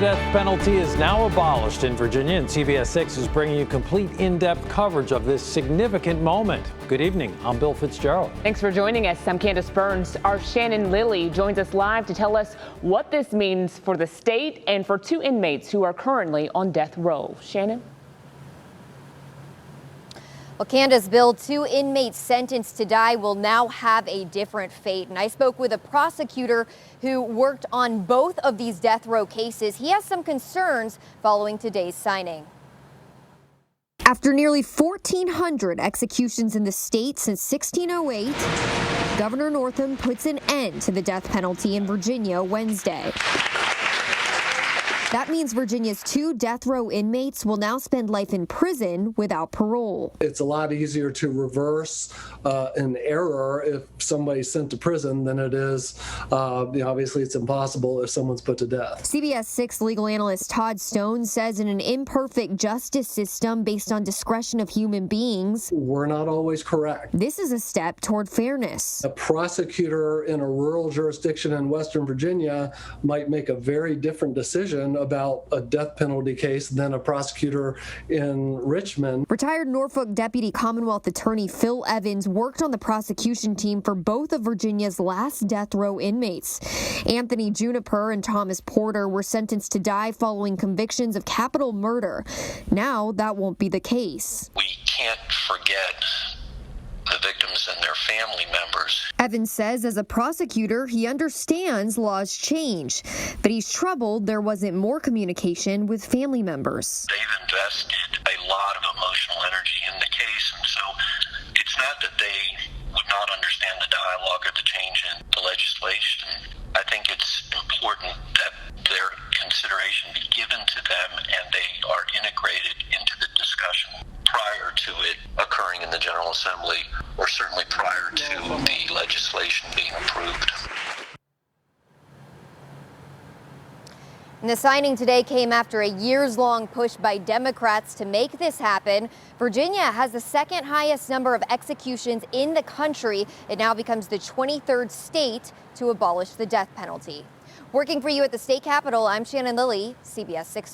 death penalty is now abolished in Virginia, and CBS 6 is bringing you complete in-depth coverage of this significant moment. Good evening. I'm Bill Fitzgerald. Thanks for joining us. I'm Candace Burns. Our Shannon Lilly joins us live to tell us what this means for the state and for two inmates who are currently on death row. Shannon? Well, Candace, Bill, two inmates sentenced to die will now have a different fate. And I spoke with a prosecutor who worked on both of these death row cases. He has some concerns following today's signing. After nearly 1,400 executions in the state since 1608, Governor Northam puts an end to the death penalty in Virginia Wednesday. That means Virginia's two death row inmates will now spend life in prison without parole. It's a lot easier to reverse an error if somebody's sent to prison than it is, obviously it's impossible if someone's put to death. CBS 6 legal analyst Todd Stone says in an imperfect justice system based on discretion of human beings, we're not always correct. This is a step toward fairness. A prosecutor in a rural jurisdiction in Western Virginia might make a very different decision about a death penalty case than a prosecutor in Richmond. Retired Norfolk Deputy Commonwealth Attorney Phil Evans worked on the prosecution team for both of Virginia's last death row inmates. Anthony Juniper and Thomas Porter were sentenced to die following convictions of capital murder. Now that won't be the case. We can't forget the victims and their family members. Evans says as a prosecutor, he understands laws change, but he's troubled there wasn't more communication with family members. They've invested a lot of emotional energy in the case, and so it's not that they would not understand the dialogue or the change in the legislation. I think it's important that their consideration be given to them and they are integrated into the discussion prior to it occurring in the General Assembly, or certainly prior to the legislation being approved. And the signing today came after a years-long push by Democrats to make this happen. Virginia has the second highest number of executions in the country. It now becomes the 23rd state to abolish the death penalty. Working for you at the state capitol, I'm Shannon Lilly, CBS 6 News.